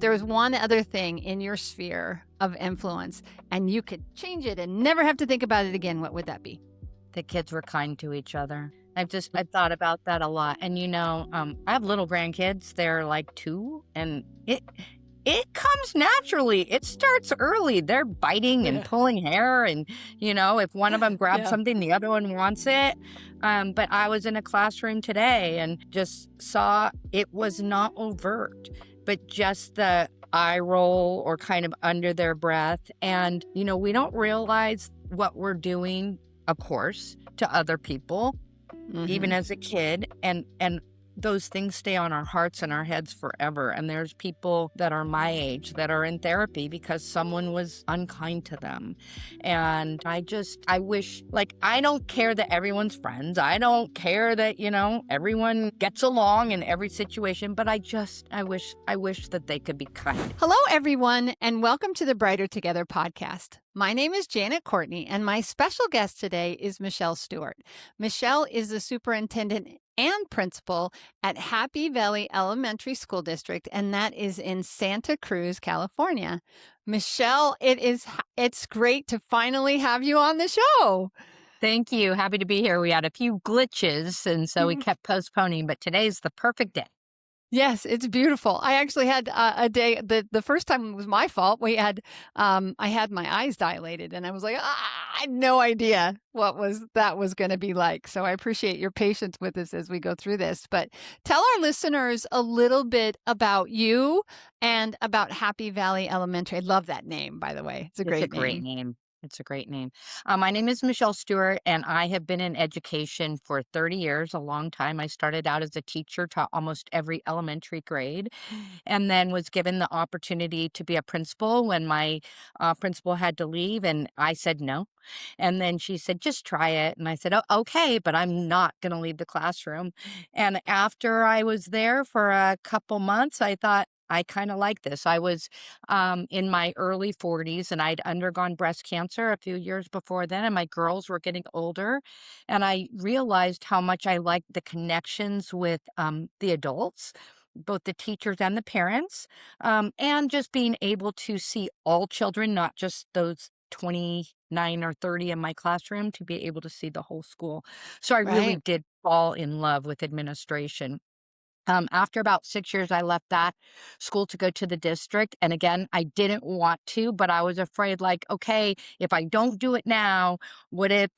there was one other thing in your sphere of influence and you could change it and never have to think about it again, what would that be? The kids were kind to each other. I've thought about that a lot. And I have little grandkids. They're like 2, and it comes naturally. It starts early. They're biting and Yeah. pulling hair, and if one of them grabs Yeah. something, the other one wants it. But I was in a classroom today and just saw it was not overt, but just the eye roll or kind of under their breath. And we don't realize what we're doing, of course, to other people, even as a kid, and those things stay on our hearts and our heads forever. And there's people that are my age that are in therapy because someone was unkind to them. And I wish, like, I don't care that everyone's friends. I don't care that, everyone gets along in every situation, but I wish that they could be kind. Hello, everyone, and welcome to the Brighter Together podcast. My name is Janet Courtney, and my special guest today is Michelle Stewart. Michelle is the superintendent and principal at Happy Valley Elementary School District, and that is in Santa Cruz, California. Michelle, it's great to finally have you on the show. Thank you. Happy to be here. We had a few glitches, and so we kept postponing, but today's the perfect day. Yes, it's beautiful. I actually had a day, the first time was my fault. I had my eyes dilated and I was like, I had no idea what that was going to be like. So I appreciate your patience with us as we go through this. But tell our listeners a little bit about you and about Happy Valley Elementary. I love that name, by the way. It's a great name. It's a great name. My name is Michelle Stewart, and I have been in education for 30 years, a long time. I started out as a teacher, taught almost every elementary grade, and then was given the opportunity to be a principal when my principal had to leave, and I said no. And then she said, just try it. And I said, oh, okay, but I'm not going to leave the classroom. And after I was there for a couple months, I thought, I kind of like this. I was in my early 40s, and I'd undergone breast cancer a few years before then, and my girls were getting older. And I realized how much I liked the connections with the adults, both the teachers and the parents, and just being able to see all children, not just those 29 or 30 in my classroom, to be able to see the whole school. So I really name. did fall in love with administration. After about 6 years, I left that school to go to the district. And again, I didn't want to, but I was afraid, like, okay, if I don't do it now, what if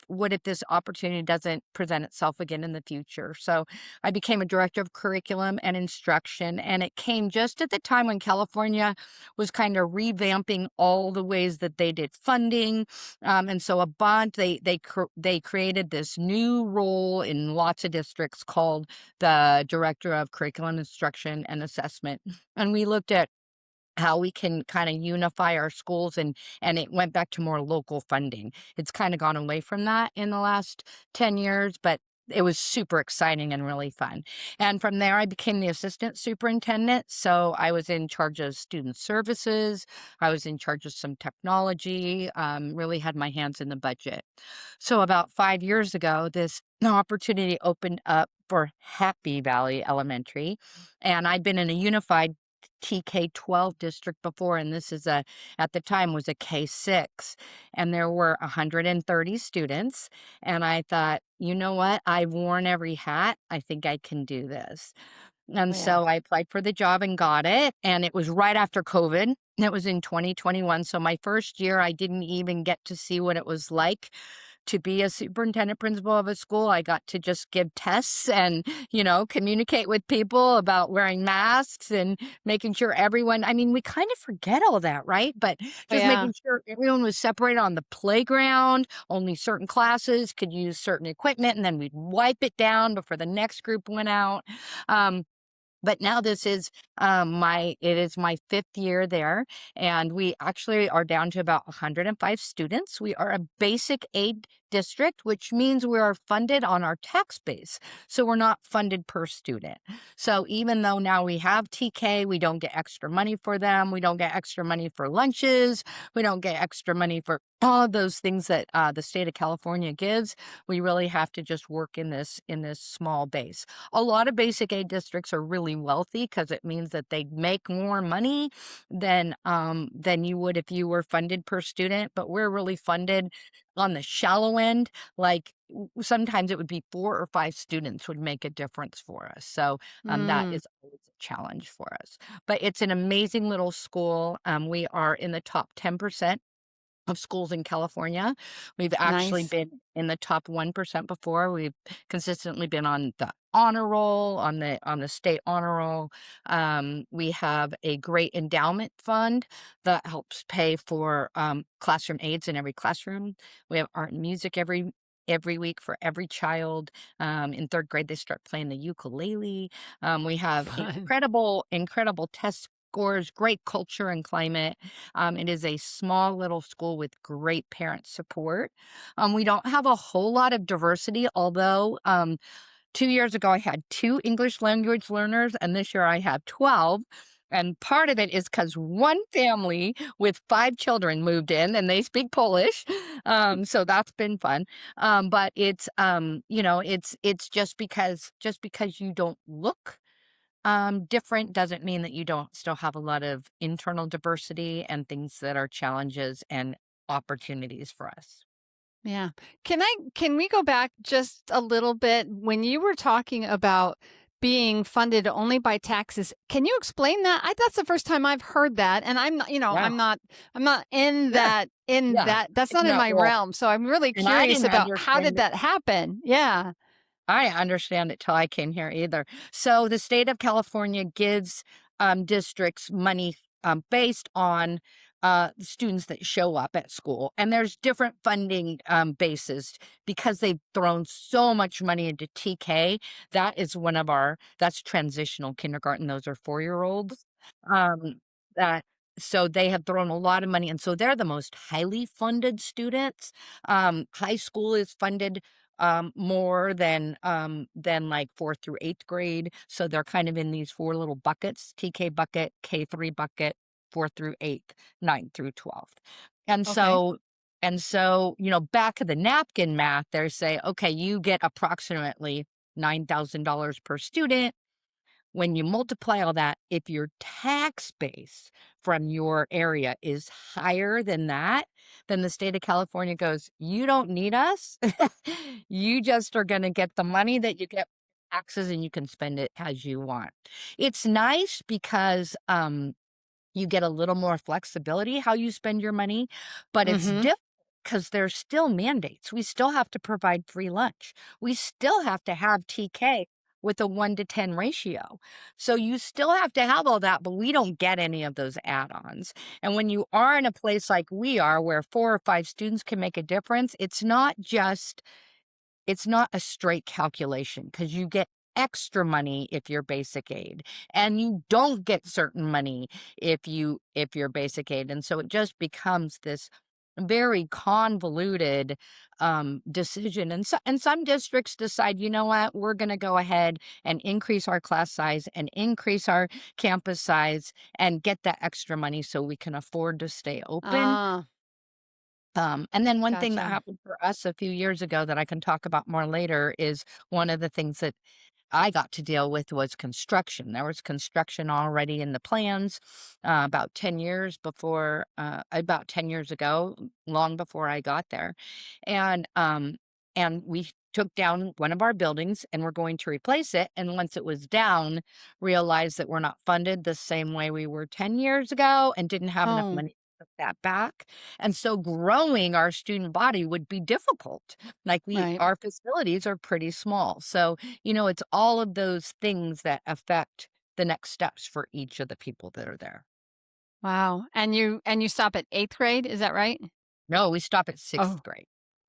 this opportunity doesn't present itself again in the future? So I became a director of curriculum and instruction, and it came just at the time when California was kind of revamping all the ways that they did funding. And so they created this new role in lots of districts called the director of curriculum instruction and assessment. And we looked at how we can kind of unify our schools, and it went back to more local funding. It's kind of gone away from that in the last 10 years, but it was super exciting and really fun. And from there, I became the assistant superintendent. So I was in charge of student services. I was in charge of some technology, really had my hands in the budget. So about 5 years ago, this opportunity opened up for Happy Valley Elementary. And I'd been in a unified TK-12 district before, and this is at the time was a K-6, and there were 130 students. And I thought, you know what? I've worn every hat. I think I can do this. And so I applied for the job and got it. And it was right after COVID. It was in 2021. So my first year, I didn't even get to see what it was like to be a superintendent principal of a school. I got to just give tests and, communicate with people about wearing masks and making sure everyone, we kind of forget all that, right? But just making sure everyone was separated on the playground. Only certain classes could use certain equipment, and then we'd wipe it down before the next group went out. But now this is it is my 5th year there, and we actually are down to about 105 students. We are a basic aid district, which means we are funded on our tax base. So we're not funded per student. So even though now we have TK, we don't get extra money for them. We don't get extra money for lunches. We don't get extra money for all of those things that the state of California gives. We really have to just work in this small base. A lot of basic aid districts are really really wealthy because it means that they make more money than you would if you were funded per student. But we're really funded on the shallow end. Like sometimes it would be 4 or 5 students would make a difference for us. So that Mm, is always a challenge for us. But it's an amazing little school. We are in the top 10% of schools in California. We've actually nice. been in the top 1% before. We've consistently been on the honor roll, on the state honor roll. We have a great endowment fund that helps pay for classroom aids in every classroom. We have art and music every week for every child. In third grade, they start playing the ukulele. We have Fun. incredible test scores, great culture and climate. It is a small little school with great parent support. We don't have a whole lot of diversity, although 2 years ago I had 2 English language learners, and this year I have 12. And part of it is because one family with 5 children moved in and they speak Polish. So that's been fun. But it's just because you don't look different doesn't mean that you don't still have a lot of internal diversity and things that are challenges and opportunities for us. Yeah. Can we go back just a little bit when you were talking about being funded only by taxes? Can you explain that? That's the first time I've heard that, and I'm not, Yeah. I'm not in Yeah. Yeah. that's not in No, my well, realm. So I'm really and I curious didn't about how did understand it. that happen? Yeah. I didn't understand it till I came here either. So the state of California gives districts money based on the students that show up at school. And there's different funding bases because they've thrown so much money into TK. That's transitional kindergarten. Those are 4-year-olds. Um, that so they have thrown a lot of money. And so they're the most highly funded students. High school is funded more than like 4th through 8th grade. So they're kind of in these 4 little buckets: TK bucket, K3 bucket, 4th through 8th, 9th through 12th. And Okay. so back of the napkin math, they say, okay, you get approximately $9,000 per student. When you multiply all that, if your tax base from your area is higher than that, then the state of California goes, "You don't need us. You just are gonna get the money that you get from taxes, and you can spend it as you want." It's nice because, you get a little more flexibility how you spend your money, but it's Mhm. difficult because there's still mandates. We still have to provide free lunch. We still have to have TK with a 1 to 10 ratio. So you still have to have all that, but we don't get any of those add-ons. And when you are in a place like we are, where 4 or 5 students can make a difference, it's not a straight calculation because you get extra money if you're basic aid, and you don't get certain money if you're basic aid. And so it just becomes this very convoluted decision. And some districts decide, you know what, we're going to go ahead and increase our class size and increase our campus size and get that extra money so we can afford to stay open. Ah, And then one thing that gotcha. happened for us a few years ago that I can talk about more later is one of the things that I got to deal with was construction. There was construction already in the plans about 10 years ago, long before I got there. And we took down one of our buildings and we're going to replace it. And once it was down, realized that we're not funded the same way we were 10 years ago and didn't have enough Oh, money to put that back. And so growing our student body would be difficult. Like right. our facilities are pretty small. So, it's all of those things that affect the next steps for each of the people that are there. Wow. And you stop at 8th grade, is that right? No, we stop at Oh, 6th grade.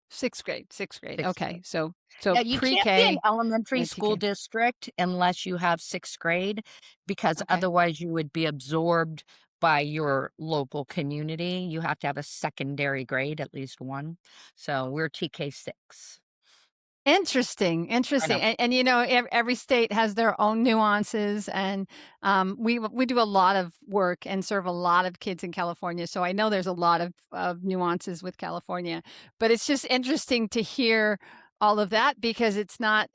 6th grade, 6th grade. 6th grade. Okay. So Yeah, you can't be an pre-K elementary and school TK. district unless you have 6th grade, because Okay. otherwise you would be absorbed by your local community. You have to have a secondary grade, at least one. So we're TK6. Interesting, I interesting, know. and every state has their own nuances, and we do a lot of work and serve a lot of kids in California, so I know there's a lot of nuances with California, but it's just interesting to hear all of that because it's not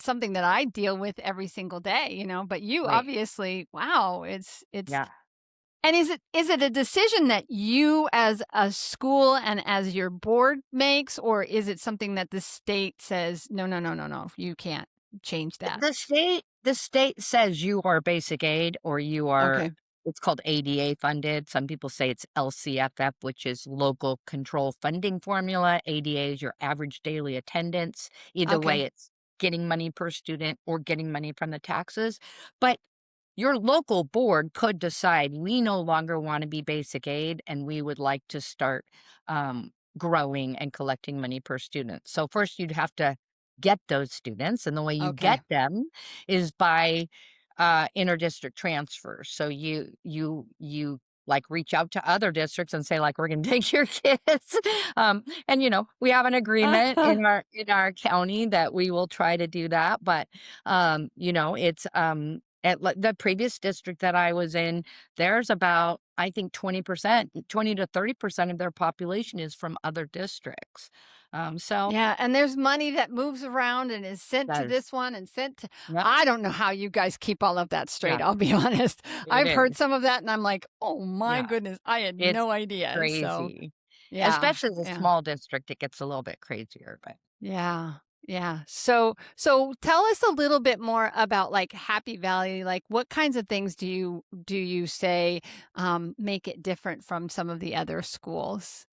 something that I deal with every single day, but you Right. obviously, wow, it's Yeah. and is it a decision that you as a school and as your board makes, or is it something that the state says, "No, no, no, no, no, you can't change that?" The state says you are basic aid or you are Okay. it's called ADA funded. Some people say it's LCFF, which is local control funding formula. ADA is your average daily attendance. Either way, Okay. it's getting money per student or getting money from the taxes. But your local board could decide we no longer want to be basic aid and we would like to start growing and collecting money per student. So first you'd have to get those students, and the way you Okay. get them is by interdistrict transfers. So you like reach out to other districts and say like we're going to take your kids, and we have an agreement in our county that we will try to do that. But it's the previous district that I was in, there's about I think 20%, 20 to 30% of their population is from other districts. So Yeah, and there's money that moves around and is sent to does this one and sent to Yep. I don't know how you guys keep all of that straight, Yeah, I'll be honest. it I've heard is. some of that and I'm like, "Oh my Yeah, goodness, I had it's no idea." So, crazy. yeah, Especially the yeah. small district, it gets a little bit crazier, but Yeah. Yeah. So tell us a little bit more about like Happy Valley. Like what kinds of things do you say make it different from some of the other schools?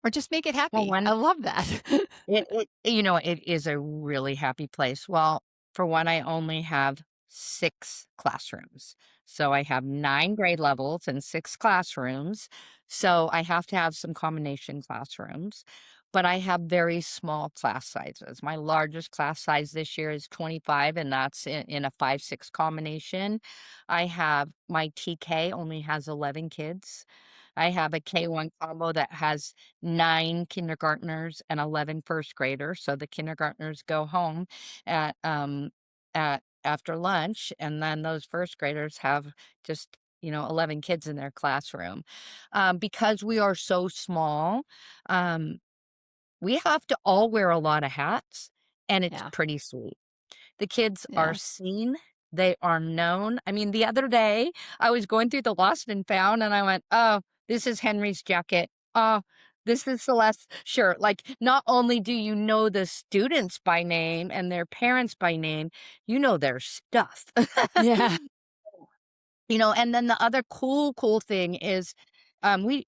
Or just make it well, happy. I one love that. it is a really happy place. Well, for one, I only have 6 classrooms. So I have 9 grade levels and 6 classrooms. So I have to have some combination classrooms, but I have very small class sizes. My largest class size this year is 25, and that's in a 5-6 combination. I have my TK only has 11 kids. I have a K1 combo that has 9 kindergartners and 11 first graders. So the kindergartners go home at after lunch, and then those first graders have just 11 kids in their classroom. Because we are so small, um, we have to all wear a lot of hats, and it's Yeah. pretty sweet. The kids are Yeah. seen, they are known. I mean, the other day, I was going through the lost and found, and I went, "Oh, this is Henry's jacket. Oh, this is Celeste's shirt." Like, not only do you know the students by name and their parents by name, you know their stuff. Yeah. And then the other cool thing is,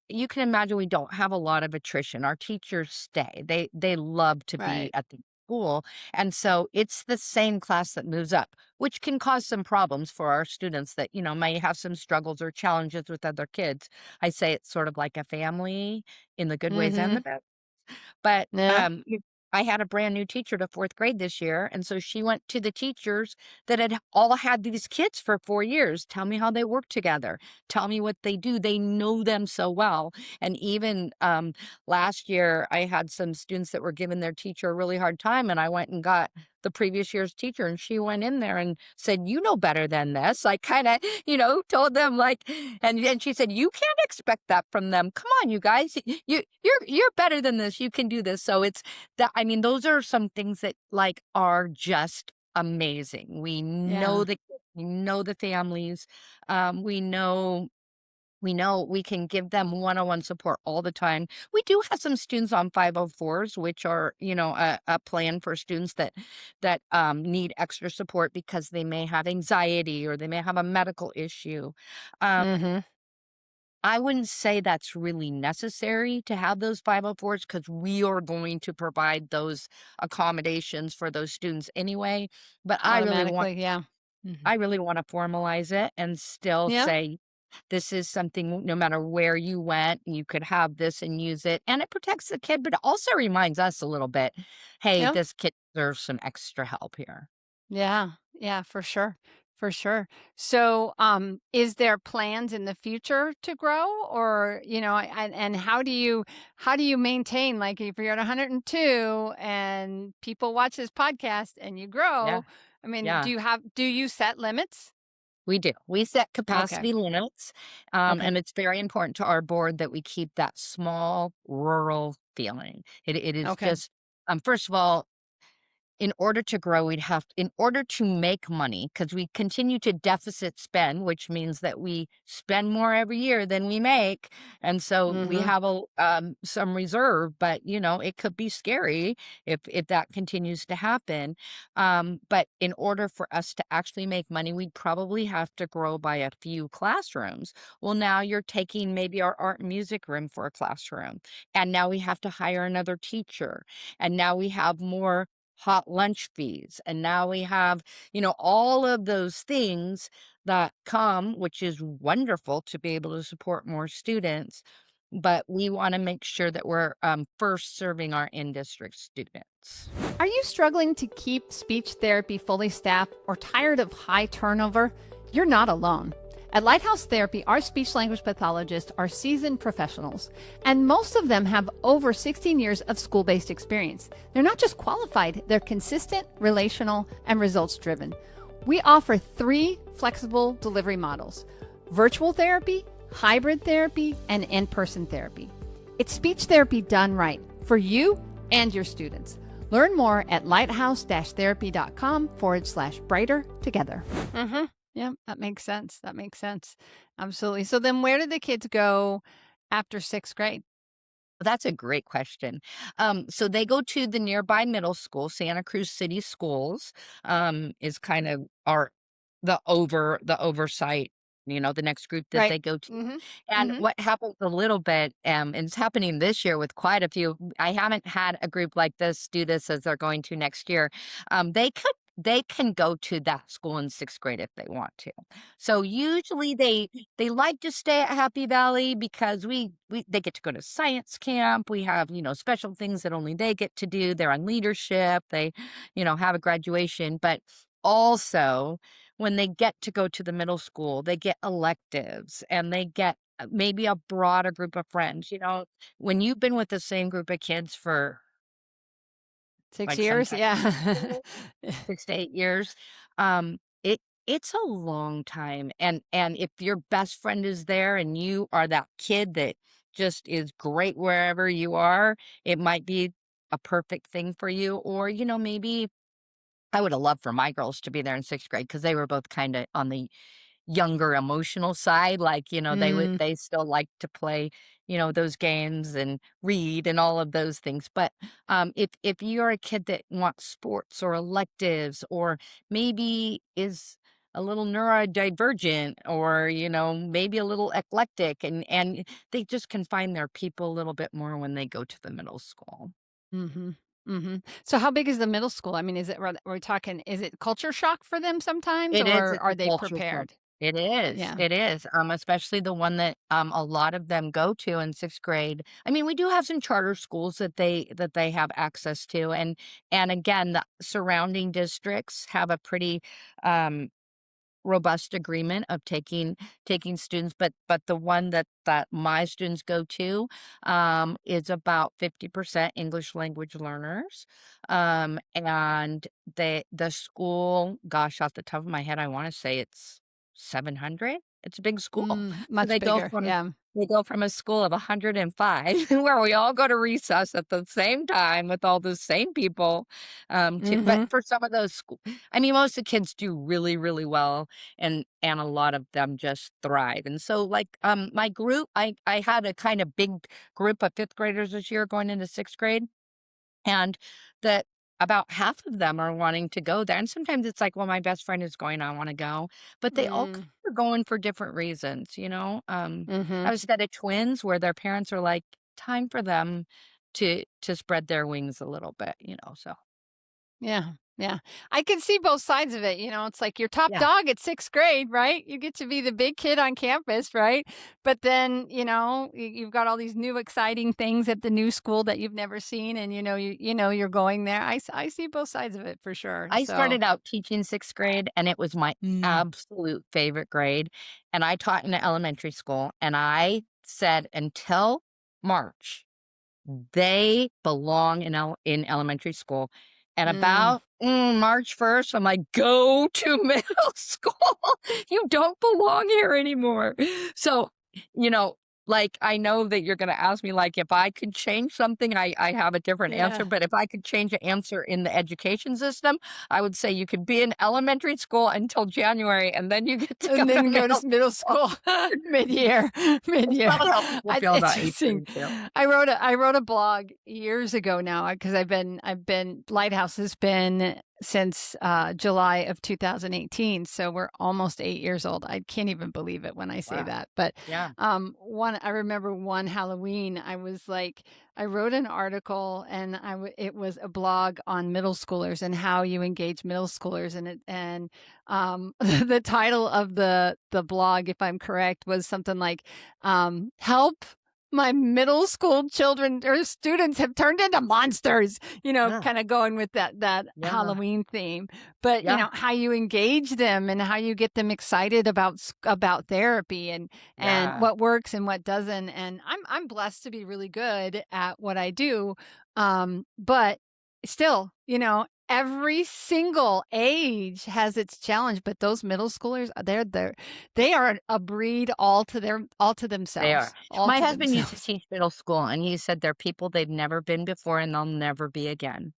you can imagine we don't have a lot of attrition. Our teachers stay. They love to be Right. at the school, and so it's the same class that moves up, which can cause some problems for our students that may have some struggles or challenges with other kids. I say it's sort of like a family in the good ways and Mhm. the bad. But, Yeah. I had a brand new teacher to 4th grade this year, and so she went to the teachers that had all had these kids for 4 years. "Tell me how they work together. Tell me what they do." They know them so well. And even, last year, I had some students that were giving their teacher a really hard time, and I went and got the previous year's teacher, and she went in there and said, "You know better than this." I kinda, told them, like and she said, "You can't expect that from them. Come on, you guys. You're better than this. You can do this." So it's that I mean, those are some things that, like, are just amazing. Yeah. We know the families. We know we can give them one-on-one support all the time. We do have some students on 504s, which are, a plan for students that need extra support because they may have anxiety or they may have a medical issue. Um, Mhm. I wouldn't say that's really necessary to have those 504s because we are going to provide those accommodations for those students anyway. But Automatically, yeah. Mhm. I really want to formalize it and still Yeah. say this is something no matter where you went, you could have this and use it. And it protects the kid, but it also reminds us a little bit, hey, Yeah. this kid deserves some extra help here. Yeah. Yeah, for sure. For sure. So, is there plans in the future to grow or, and how do you maintain like if you're at 102 and people watch this podcast and you Yeah. grow, I mean, Yeah. do you set limits? We do. We set Okay. capacity limits, Okay. and it's very important to our board that we keep that small rural feeling. It is Okay. just First of all, in order to grow, in order to make money, because we continue to deficit spend, which means that we spend more every year than we make. And so we Mhm. have some reserve, but it could be scary if that continues to happen. But in order for us to actually make money, we'd probably have to grow by a few classrooms. Well, now you're taking maybe our art and music room for a classroom, and now we have to hire another teacher, and now we have more hot lunch fees. And now we have, all of those things that come, which is wonderful to be able to support more students. But we want to make sure that we're first serving our in district students. Are you struggling to keep speech therapy fully staffed or tired of high turnover? You're not alone. At Lighthouse Therapy, our speech language pathologists are seasoned professionals, and most of them have over 16 years of school based experience. They're not just qualified, they're consistent, relational, and results driven. We offer 3 flexible delivery models: virtual therapy, hybrid therapy, and in person therapy. It's speech therapy done right for you and your students. Learn more at lighthouse-therapy.com/brighter together. Mm-hmm. Yeah, that makes sense. That makes sense. Absolutely. So then where did the kids go after 6th grade? That's a great question. So they go to the nearby middle school, Santa Cruz City Schools, is kind of the oversight, the next group that Right. they go to. Mm-hmm. And Mm-hmm. what happens a little bit, and it's happening this year with quite a few. I haven't had a group like this do this as they're going to next year. They can go to that school in 6th grade if they want to. So usually they like to stay at Happy Valley because they get to go to science camp. We have, special things that only they get to do. They're on leadership. They, have a graduation, but also when they get to go to the middle school, they get electives and they get maybe a broader group of friends. When you've been with the same group of kids for 6 like years? sometimes Yeah. 6 to 8 years, it's a long time, and if your best friend is there and you are that kid that just is great wherever you are, it might be a perfect thing for you. Or, maybe I would have loved for my girls to be there in 6th grade because they were both kinda on the younger emotional side, like, Mm, they still like to play, those games and read and all of those things. But, if you're a kid that wants sports or electives or maybe is a little neurodivergent or, maybe a little eclectic, and they just can find their people a little bit more when they go to the middle school. mhm, mhm. So how big is the middle school? I mean, are we talking, is it culture shock for them sometimes, or It's a are they culture shock. prepared? Yeah. It is, especially the one that, a lot of them go to in 6th grade. I mean, we do have some charter schools that they have access to, and again, the surrounding districts have a pretty, um robust agreement of taking students, but the one that my students go to, is about 50% English language learners. And the school, gosh, off the top of my head, I wanna say it's 700. It's a big school. So Much bigger. Yeah. they go from a school of 105 where we all go to recess at the same time with all the same people, but Mhm. for some of those school, I mean, most of the kids do really, really well, and a lot of them just thrive. And so, like, my group, I had a kind of big group of 5th graders this year going into 6th grade, and that about half of them are wanting to go there. And sometimes it's like, well, my best friend is going, I want to go. But they all kind Mm, of are going for different reasons, I mhm. was at a twins where their parents are like, time for them to spread their wings a little bit. So Yeah, yeah. I can see both sides of it. It's like your top yeah. dog at 6th grade, right? You get to be the big kid on campus, right? But then, you've got all these new exciting things at the new school that you've never seen, and you're going there. I see both sides of it for sure. I So, started out teaching 6th grade, and it was my mm, absolute favorite grade, and I taught in an elementary school, and I said until March, they belong in elementary school, and mm, about, March 1st, I'm like, "Go to middle school. You don't belong here anymore." So, you know, Like, I know that you're gonna ask me, like, if I could change something, I have a different answer, Yeah. but if I could change an answer in the education system, I would say you could be in elementary school until January, and then you get to go And to then go middle to middle school. school mid-year, That's mid-year. probably how people feel It's about 8th interesting. grade too. I wrote a blog years ago now because Lighthouse has been since July of 2018, so we're almost 8 years old. I can't even believe it when I say Wow. that. But Yeah. one I remember one Halloween, I wrote an article and it was a blog on middle schoolers and how you engage middle schoolers and the title of the blog, if I'm correct, was something like help my middle school children or students have turned into monsters, Yeah. kind of going with that Yeah. Halloween theme. But Yeah. how you engage them and how you get them excited about therapy and Yeah. what works and what doesn't. And I'm blessed to be really good at what I do. But still, every single age has its challenge, but those middle schoolers, they are a breed all to They are. themselves, all My to husband used to themselves. teach middle school, and he said they're people they've never been before and they'll never be again.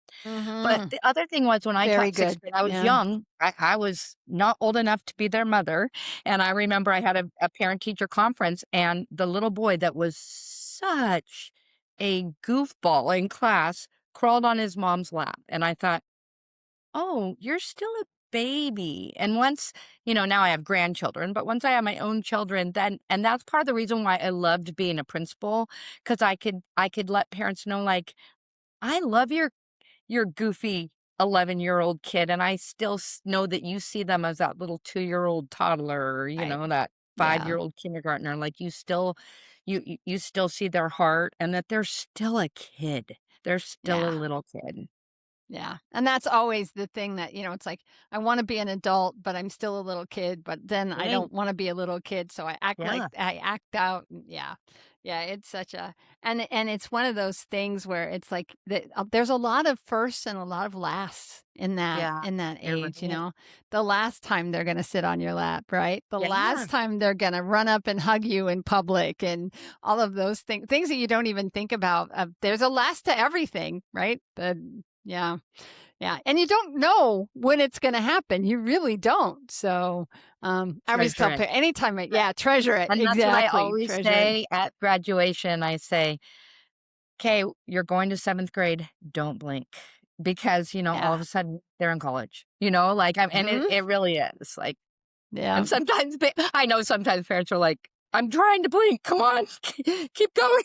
But Mhm. the other thing was when I Very taught 6th good. grade, I was Yeah. young. I was not old enough to be their mother, and I remember I had a parent-teacher conference, and the little boy that was such a goofball in class crawled on his mom's lap, and I thought, "Oh, you're still a baby." And once, now I have grandchildren, but once I have my own children, then and that's part of the reason why I loved being a principal, because I could let parents know, like, "I love your goofy 11-year-old kid, and I still know that you see them as that little 2-year-old toddler, or, Right. that Yeah. 5-year-old kindergartner, like, you still see their heart and that they're still a kid. They're still a Yeah. little kid." Yeah. And that's always the thing that, it's like I want to be an adult, but I'm still a little kid, but then I Right. don't want to be a little kid, so I act like Yeah. I act out. Yeah. Yeah, it's such a and it's one of those things where it's like there's a lot of firsts and a lot of lasts Yeah. in that You're age. right. The last time they're going to sit on your lap, right? The Yeah. last time they're going to run up and hug you in public and all of those things that you don't even think about. There's a last to everything, right? Yeah. Yeah, and you don't know when it's gonna happen, you really don't, so, I always Treasure tell it. anytime treasure it, And that's what I exactly, always treasure it. say at graduation. I say, "'Kay, you're going to 7th grade, don't blink." Because, all of Yeah. a sudden, they're in college, like, and it Mhm. it really is, like, Yeah. and sometimes I know sometimes parents are like, "I'm trying to blink, come on, keep going."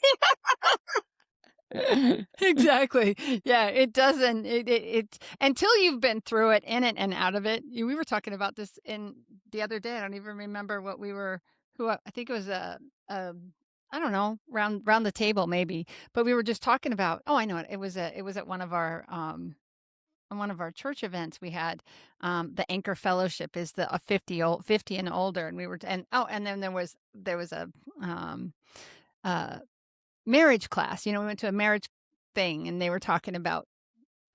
Exactly. Yeah, it doesn't it until you've been through it, in it, and out of it. We were talking about this in the other day, I don't even remember what we were I think it was a I don't know, round the table maybe, but we were just talking about I know it. It was at one of our church events we had the anchor fellowship is the 50 and older, and we were and then there was a um uh marriage class. We went to a marriage thing and they were talking about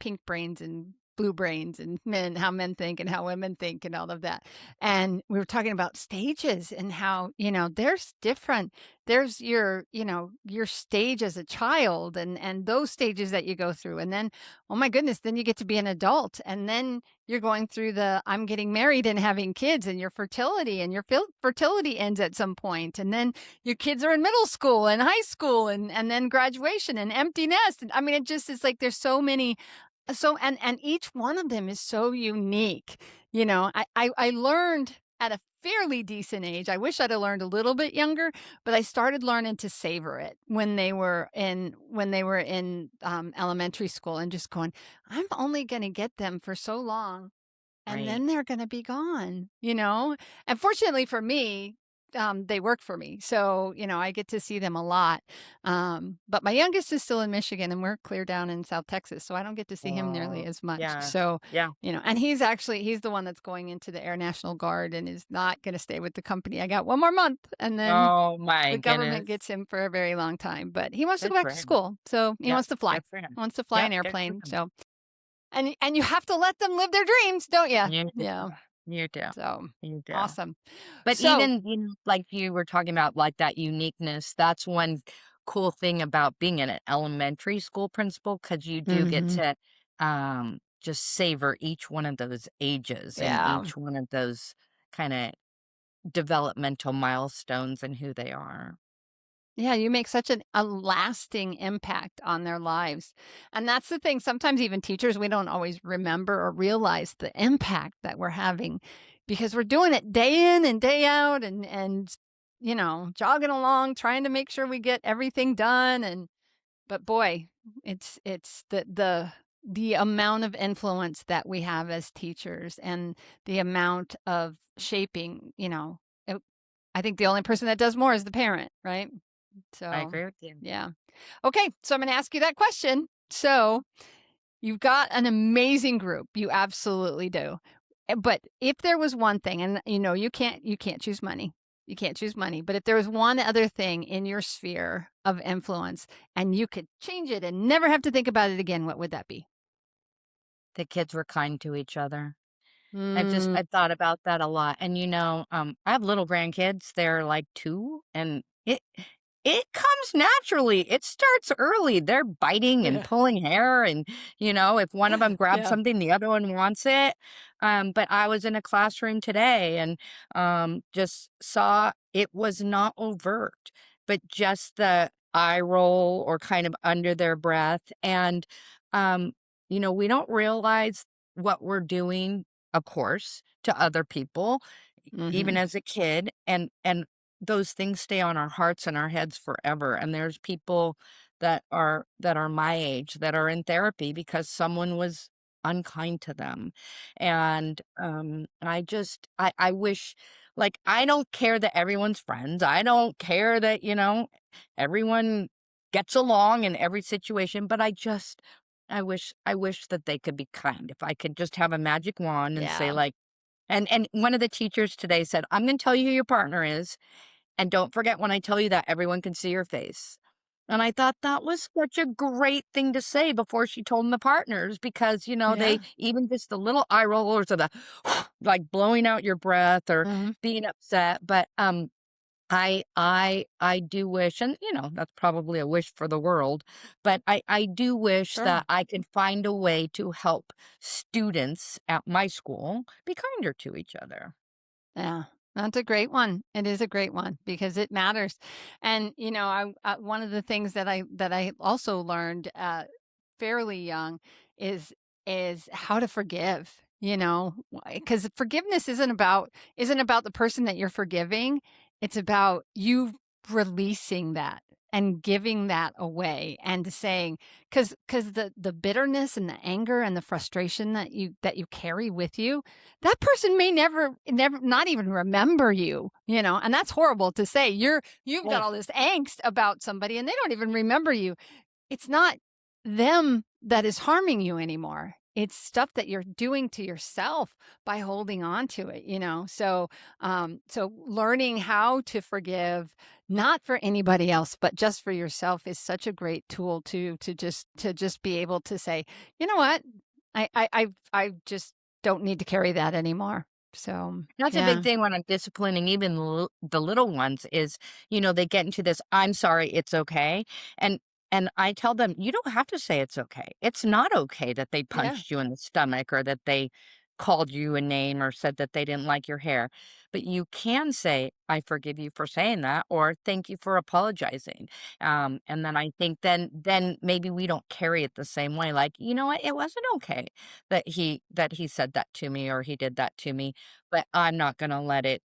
pink brains and blue brains and how men think and how women think and all of that. And we were talking about stages and how, there's different, there's your stage as a child and those stages that you go through. And then, oh my goodness, then you get to be an adult. And then you're going through I'm getting married and having kids and your fertility and your fertility ends at some point. And then your kids are in middle school and high school and then graduation and empty nest. And I mean, it just is like, there's so many and each one of them is so unique. I learned at a fairly decent age. I wish I'd have learned a little bit younger, but I started learning to savor it when they were in elementary school and just going, I'm only going to get them for so long and Right. then they're gonna be gone. And fortunately for me, they work for me, so, I get to see them a lot. But my youngest is still in Michigan, and we're clear down in South Texas, so I don't get to see him nearly Oh, as much. yeah. So, Yeah. and he's the one that's going into the Air National Guard and is not gonna stay with the company. I got 1 more month, and then Oh my the government goodness. gets him for a very long time, but he wants to Good go back for to him. school, so he Yep. wants to fly. Good for him. He wants to fly Yep. an Good for airplane, him. so and you have to let them live their dreams, don't you? Yeah. Yeah. You do. So You do. awesome. But So, even, like you were talking about, like, that uniqueness, that's one cool thing about being an elementary school principal, because you do get mhm, to, just savor each one of those ages and yeah. each one of those kinda developmental milestones and who they are. Yeah, you make such a lasting impact on their lives. And that's the thing. Sometimes even teachers, we don't always remember or realize the impact that we're having because we're doing it day in and day out and jogging along, trying to make sure we get everything done. And but boy, it's the amount of influence that we have as teachers and the amount of shaping, I think the only person that does more is the parent, right? I So, agree with you. yeah. Okay, so I'm gonna ask you that question. So, you've got an amazing group, you absolutely do. But if there was one thing, and you can't choose money. You can't choose money, but if there was one other thing in your sphere of influence and you could change it and never have to think about it again, what would that be? The kids were kind to each other. Mm, I've thought about that a lot, and, I have little grandkids, they're, like, 2, and it comes naturally, it starts early, they're biting and yeah, pulling hair, and, if one of them grabs yeah. something, the other one wants it, but I was in a classroom today and, just saw it was not overt, but just the eye roll or kind of under their breath, and, um, we don't realize what we're doing, of course, to other people, even Mhm. as a kid, and those things stay on our hearts and our heads forever, and there's people that are my age that are in therapy because someone was unkind to them, and, I wish, like, I don't care that everyone's friends, I don't care that, everyone gets along in every situation, but I wish that they could be kind. If I could just have a magic wand and say, Yeah. like, and one of the teachers today said, "I'm gonna tell you who your partner is, and don't forget when I tell you that everyone can see your face." And I thought that was such a great thing to say before she told them the partners because, they Yeah. even just the little eye rollers or the like blowing out your breath or Mhm. being upset. But I do wish, and that's probably a wish for the world, but I do wish Sure. that I could find a way to help students at my school be kinder to each other. Yeah, that's a great one. It is a great one because it matters. And one of the things that I also learned fairly young is how to forgive. Because forgiveness isn't about the person that you're forgiving. It's about you releasing that and giving that away and saying because the bitterness and the anger and the frustration that you carry with you, that person may never not even remember you, and that's horrible to say. You've got Right. all this angst about somebody and they don't even remember you. It's not them that is harming you anymore. It's stuff that you're doing to yourself by holding on to it. So learning how to forgive, not for anybody else, but just for yourself, is such a great tool to just be able to say, you know what, I just don't need to carry that anymore. So That's a big yeah, thing when I'm disciplining even the little ones is, they get into this, "I'm sorry, it's okay." And and I tell them, "You don't have to say it's okay. It's not okay that they yeah, punched you in the stomach or that they called you a name or said that they didn't like your hair." But you can say, "I forgive you for saying that," or "Thank you for apologizing." And then I think then maybe we don't carry it the same way. Like, you know what? It wasn't okay that he said that to me or he did that to me, but I'm not gonna let it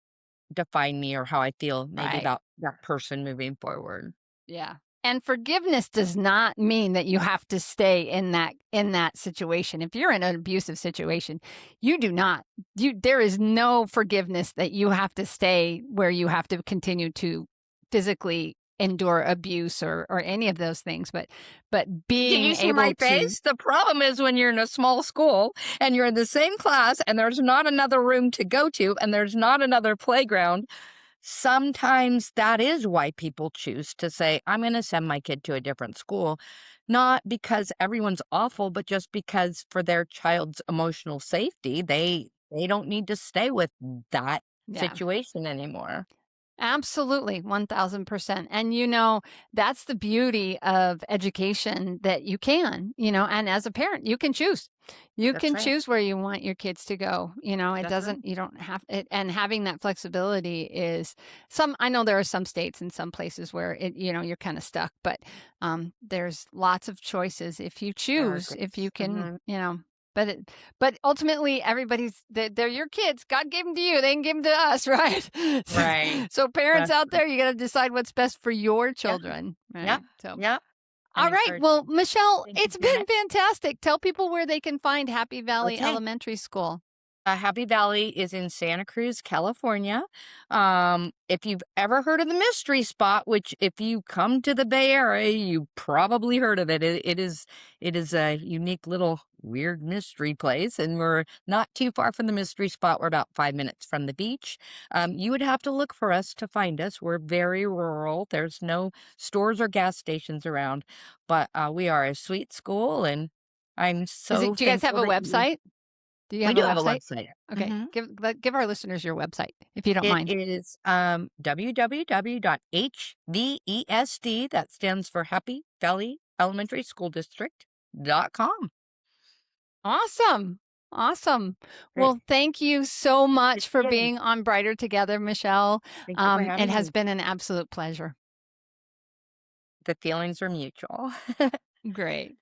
define me or how I feel maybe right. about that person moving forward. Yeah. And forgiveness does not mean that you have to stay in that situation. If you're in an abusive situation, you do not. There is no forgiveness that you have to stay where you have to continue to physically endure abuse or any of those things, but Did being you see my able to. face? The problem is when you're in a small school and you're in the same class and there's not another room to go to and there's not another playground, sometimes that is why people choose to say, "I'm gonna send my kid to a different school," not because everyone's awful, but just because for their child's emotional safety, they don't need to stay with that Yeah. situation anymore. Absolutely, 1000%. And that's the beauty of education that you can, and as a parent, you can choose. You That's can right. choose where you want your kids to go. It That's right. doesn't, you don't have it. And having that flexibility is I know there are some states and some places where you're kind of stuck, but there's lots of choices if you There are choose, if you greats. can, but ultimately, they're your kids. God gave them to you. They didn't give them to us, right? So, Right. so parents That's out there, you got to decide what's best for your yeah. children, right? Yep. So, Yep. And all right. encourage. Well, Michelle, Thank you, it's been Janet. fantastic. Tell people where they can find Happy Valley Okay. Elementary School. Happy Valley is in Santa Cruz, California. If you've ever heard of the Mystery Spot, which if you come to the Bay Area, you probably heard of it. It is a unique little weird mystery place, and we're not too far from the Mystery Spot. We're about 5 minutes from the beach. You would have to look for us to find us. We're very rural. There's no stores or gas stations around, but we are a sweet school, and I'm so Do you guys have thankful a that you. website? Do you We have a do have a website? website. Okay. Mhm. Give our listeners your website if you don't It mind. is, www.hvesd, that stands for Happy Valley Elementary School District.com. Awesome. Awesome. Great. Well, thank you so much for Again, being on Brighter Together, Michelle. thank you for It having has me. been an absolute pleasure. The feelings are mutual. Great.